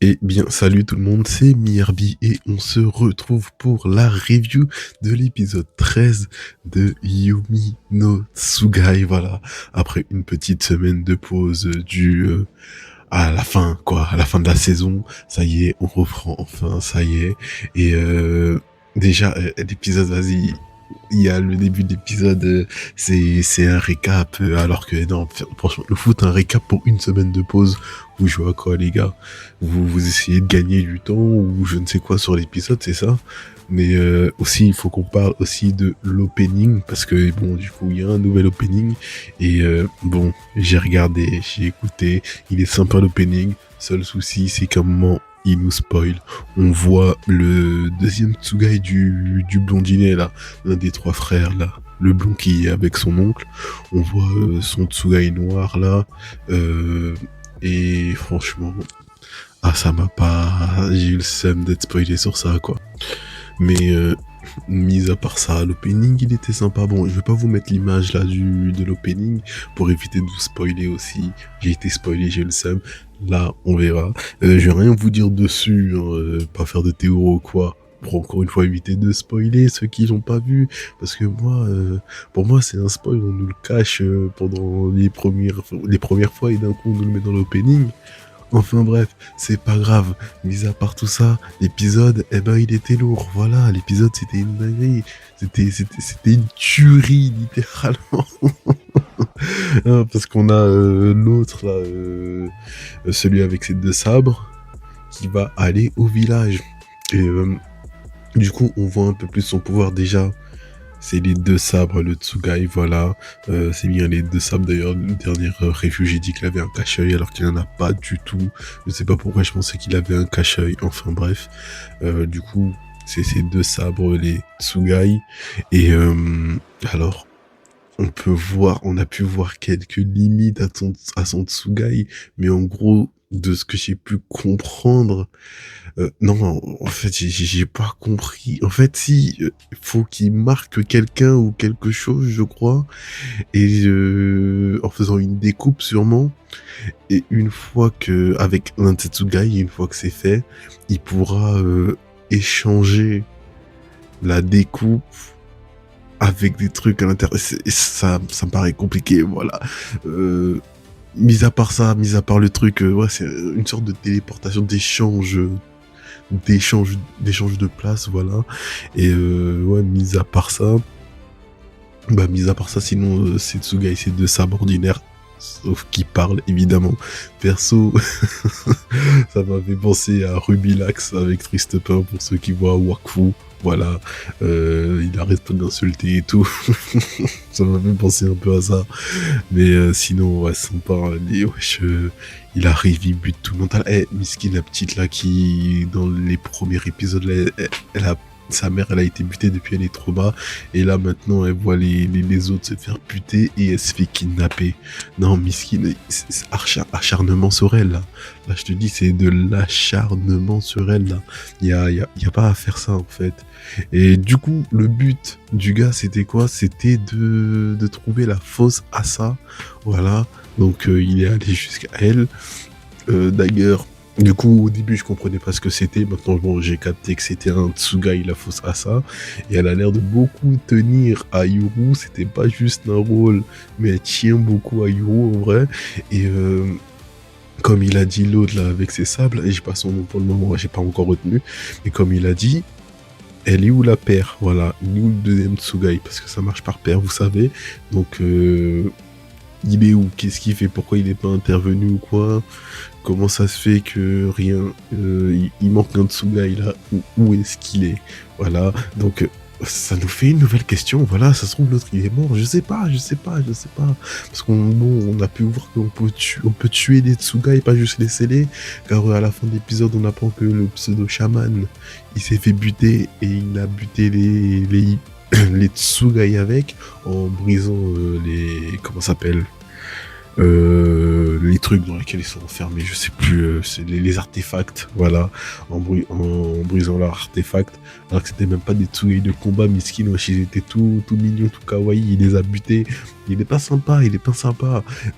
Eh bien, salut tout le monde, c'est Mirbi et on se retrouve pour la review de l'épisode 13 de Yumi no Tsugai. Voilà, après une petite semaine de pause à la fin, quoi, à la fin de la saison, ça y est, on reprend enfin, ça y est. Et déjà, l'épisode, vas-y, il y a le début de l'épisode, c'est un récap, alors que non, franchement, le foot, un récap pour une semaine de pause, vous jouez à quoi les gars? Vous essayez de gagner du temps ou je ne sais quoi sur l'épisode, c'est ça? Mais aussi, il faut qu'on parle aussi de l'opening, parce que bon, du coup, il y a un nouvel opening, et bon, j'ai regardé, j'ai écouté, il est sympa l'opening, seul souci, c'est qu'à un moment, il nous spoil. On voit le deuxième Tsugai du blondinet, là, l'un des trois frères, là, le blond qui est avec son oncle. On voit son Tsugai noir, là, et franchement, ah, ça m'a pas... J'ai eu le seum d'être spoilé sur ça, quoi. Mais mis à part ça, l'opening il était sympa. Bon, je vais pas vous mettre l'image là de l'opening pour éviter de vous spoiler aussi. J'ai été spoilé, j'ai le seum. Là, on verra. Je vais rien vous dire dessus, hein, pas faire de théorie ou quoi. Pour encore une fois éviter de spoiler ceux qui l'ont pas vu, parce que moi, pour moi c'est un spoil, on nous le cache pendant les premières fois et d'un coup on nous le met dans l'opening. Enfin bref, c'est pas grave. Mis à part tout ça, l'épisode, eh ben, il était lourd. Voilà, l'épisode, c'était une dinguerie. C'était une tuerie, littéralement. Hein, parce qu'on a l'autre, là, celui avec ses deux sabres, qui va aller au village. Et du coup, on voit un peu plus son pouvoir déjà. C'est les deux sabres, le Tsugai, voilà. C'est bien les deux sabres, d'ailleurs. Le dernier review, j'ai dit qu'il avait un cache-œil, alors qu'il n'en a pas du tout. Je sais pas pourquoi je pensais qu'il avait un cache-œil. Enfin, bref. Du coup, c'est ces deux sabres, les Tsugai. Et alors, on a pu voir quelques limites à son Tsugai. Mais en gros, de ce que j'ai pu comprendre, non, en fait, j'ai pas compris. En fait, si, faut qu'il marque quelqu'un ou quelque chose, je crois, et en faisant une découpe sûrement. Et une fois que, avec un Tetsugai, une fois que c'est fait, il pourra échanger la découpe avec des trucs à l'intérieur. Ça me paraît compliqué, voilà. Euh, mis à part le truc, ouais, c'est une sorte de téléportation d'échange de place, voilà. Et ouais, mis à part ça, sinon, Setsuga, c'est de sabres ordinaires, sauf qu'il parle, évidemment. Perso, ça m'a fait penser à Rubilax avec Triste Pain, pour ceux qui voient Wakfu. Voilà, il arrête pas d'insulter et tout. Ça m'a fait penser un peu à ça. Mais sinon, ouais, sans parler, wesh, il arrive, il bute tout le monde. Eh, Miskin, la petite là qui, dans les premiers épisodes, là, sa mère, elle a été butée depuis elle est trop bas. Et là, maintenant, elle voit les autres se faire buter et elle se fait kidnapper. Non, Miskin, c'est acharnement sur elle, là. Là, je te dis, c'est de l'acharnement sur elle, là. Y a pas à faire ça, en fait. Et du coup, le but du gars, c'était quoi? C'était de trouver la fausse Asa. Voilà. Donc, il est allé jusqu'à elle. D'ailleurs, du coup, au début, je comprenais pas ce que c'était. Maintenant, bon, j'ai capté que c'était un Tsugai, la fausse Asa. Et elle a l'air de beaucoup tenir à Yuru. C'était pas juste un rôle, mais elle tient beaucoup à Yuru, en vrai. Et comme il a dit l'autre, là, avec ses sables, et j'ai pas son nom pour le moment, j'ai pas encore retenu. Mais comme il a dit, elle est où la paire? Voilà, il est où le deuxième Tsugai? Parce que ça marche par paire, vous savez. Donc, il est où? Qu'est-ce qu'il fait? Pourquoi il n'est pas intervenu ou quoi? Comment ça se fait que rien? Il manque un Tsugai là. Où est-ce qu'il est? Voilà, donc ça nous fait une nouvelle question. Voilà, ça se trouve l'autre il est mort. Je sais pas, je sais pas, je sais pas. Parce on a pu voir qu'on on peut tuer des Tsugai, pas juste les sceller. Car à la fin de l'épisode, on apprend que le pseudo chaman, il s'est fait buter et il a buté les Tsugai avec, en brisant comment ça s'appelle? les trucs dans lesquels ils sont enfermés, je sais plus, c'est les artefacts, voilà, en brisant leurs artefacts, alors que c'était même pas des Tsugai de combat, miskin, wesh, ils étaient tout mignons, tout kawaii, il les a butés, il est pas sympa,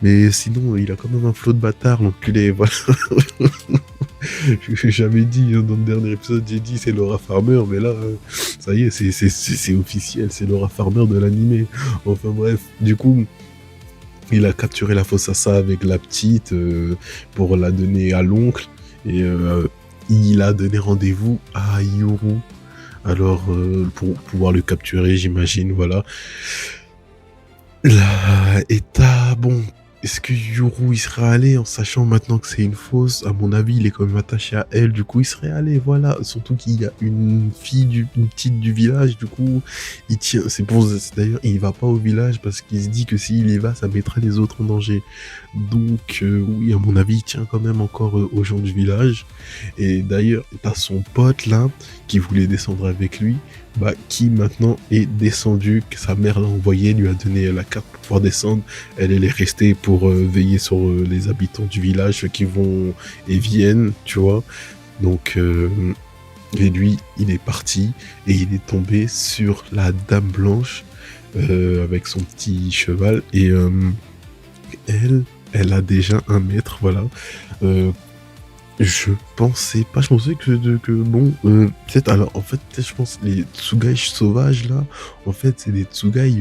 mais sinon, il a quand même un flot de bâtard, l'enculé, voilà. J'ai jamais dit, hein, dans le dernier épisode, j'ai dit c'est Laura Farmer, mais là, ça y est, c'est officiel, c'est Laura Farmer de l'animé. Enfin bref, du coup, il a capturé la fausse Assa avec la petite pour la donner à l'oncle, et il a donné rendez-vous à Yuru. Alors, pour pouvoir le capturer, j'imagine, voilà. Là, et bon, est-ce que Yuru il serait allé en sachant maintenant que c'est une fausse? À mon avis, il est quand même attaché à elle, du coup il serait allé, voilà. Surtout qu'il y a une une petite du village, du coup il tient. D'ailleurs, il va pas au village parce qu'il se dit que s'il y va, ça mettrait les autres en danger. Donc oui, à mon avis, il tient quand même encore aux gens du village. Et d'ailleurs, t'as son pote là qui voulait descendre avec lui, bah, qui maintenant est descendu, que sa mère l'a envoyé, lui a donné la carte pour pouvoir descendre. Elle est restée pour veiller sur les habitants du village, ceux qui vont et viennent, tu vois. Donc, et lui, il est parti et il est tombé sur la Dame Blanche avec son petit cheval. Et elle a déjà un maître, voilà. Je pensais pas, je pensais que bon, peut-être, alors en fait, peut-être je pense les Tsugai sauvages là, en fait, c'est des Tsugai,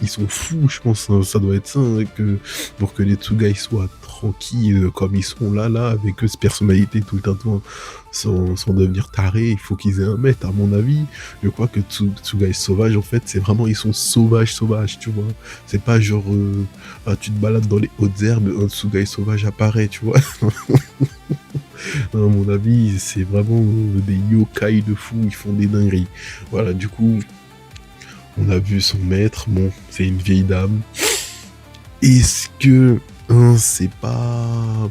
ils sont fous, je pense, hein, ça doit être ça, hein, que pour que les Tsugai soient tranquilles comme ils sont là, avec cette personnalité tout le temps, sans devenir tarés, il faut qu'ils aient un maître, à mon avis. Je crois que Tsugai sauvages, en fait, c'est vraiment, ils sont sauvages, tu vois. C'est pas genre, tu te balades dans les hautes herbes, un Tsugai sauvage apparaît, tu vois. À mon avis, c'est vraiment des yokai de fou, ils font des dingueries. Voilà, du coup, on a vu son maître, bon, c'est une vieille dame. Est-ce que c'est pas...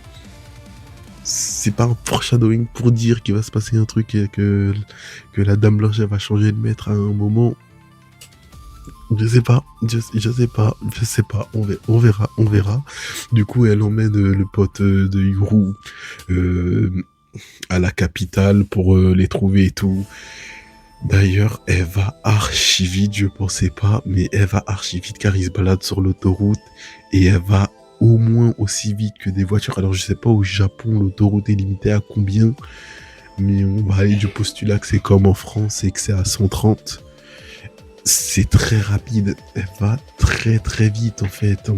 C'est pas un foreshadowing pour dire qu'il va se passer un truc et que la Dame Blanche elle va changer de maître à un moment? Je sais pas, je sais pas, on verra. Du coup, elle emmène le pote de Yuru à la capitale pour les trouver et tout. D'ailleurs, elle va archi vite, je pensais pas, mais elle va archi vite car il se balade sur l'autoroute et elle va au moins aussi vite que des voitures. Alors je sais pas au Japon l'autoroute est limitée à combien, mais on va aller du postulat que c'est comme en France et que c'est à 130. C'est très rapide, elle va très vite en fait.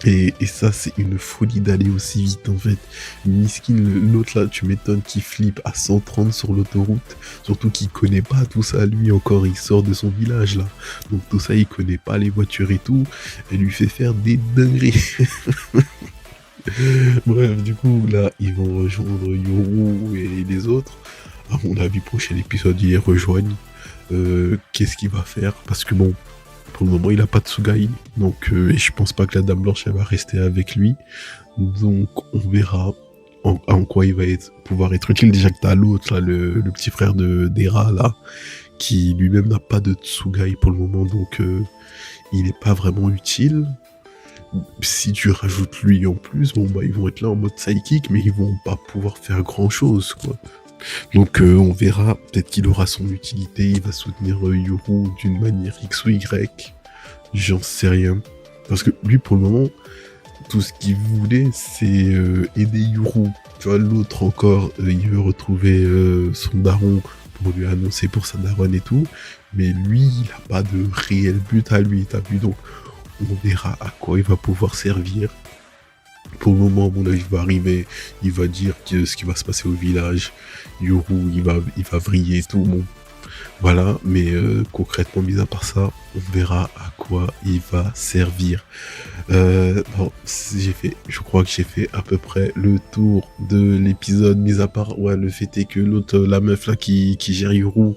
Et ça, c'est une folie d'aller aussi vite, en fait. Miskin, l'autre là, tu m'étonnes qu'il flippe à 130 sur l'autoroute. Surtout qu'il connaît pas tout ça, lui, encore. Il sort de son village, là. Donc tout ça, il connaît pas les voitures et tout. Elle lui fait faire des dingueries. Bref, du coup, là, ils vont rejoindre Yoru et les autres. À mon avis, prochain épisode, ils les rejoignent. Qu'est-ce qu'il va faire? Parce que bon, pour le moment, il a pas de Tsugai, donc et je pense pas que la Dame Blanche elle va rester avec lui. Donc on verra en quoi il va pouvoir être utile. Déjà que t'as l'autre, là, le petit frère de d'Era, là, qui lui-même n'a pas de Tsugai pour le moment, donc il est pas vraiment utile. Si tu rajoutes lui en plus, bon bah ils vont être là en mode psychic, mais ils vont pas pouvoir faire grand chose, quoi. Donc on verra, peut-être qu'il aura son utilité, il va soutenir Yuru d'une manière X ou Y, j'en sais rien. Parce que lui pour le moment, tout ce qu'il voulait c'est aider Yuru. Tu vois, l'autre encore, il veut retrouver son daron pour lui annoncer pour sa daronne et tout, mais lui il a pas de réel but à lui, t'as vu, donc on verra à quoi il va pouvoir servir. Pour le moment, mon avis va arriver, il va dire ce qui va se passer au village, Yuru, il va vriller et tout, bon, voilà, mais concrètement, mis à part ça, on verra à quoi il va servir. Bon, je crois que j'ai fait à peu près le tour de l'épisode, mis à part, ouais, le fait est que l'autre, la meuf là qui gère Yuru,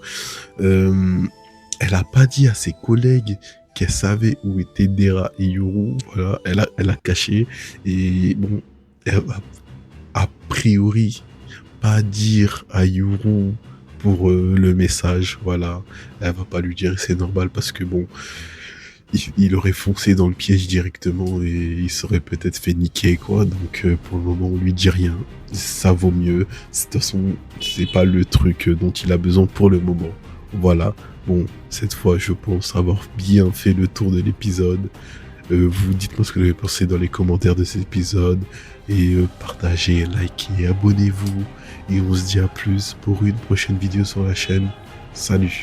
elle a pas dit à ses collègues qu'elle savait où étaient Dera et Yuru, voilà, elle a caché, et bon, elle va a priori pas dire à Yuru pour le message, voilà, elle va pas lui dire, c'est normal parce que bon, il aurait foncé dans le piège directement et il serait peut-être fait niquer, quoi. Donc, pour le moment, on lui dit rien. Ça vaut mieux. De toute façon, c'est pas le truc dont il a besoin pour le moment. Voilà. Bon, cette fois, je pense avoir bien fait le tour de l'épisode. Vous dites-moi ce que vous avez pensé dans les commentaires de cet épisode. Et partagez, likez, abonnez-vous. Et on se dit à plus pour une prochaine vidéo sur la chaîne. Salut!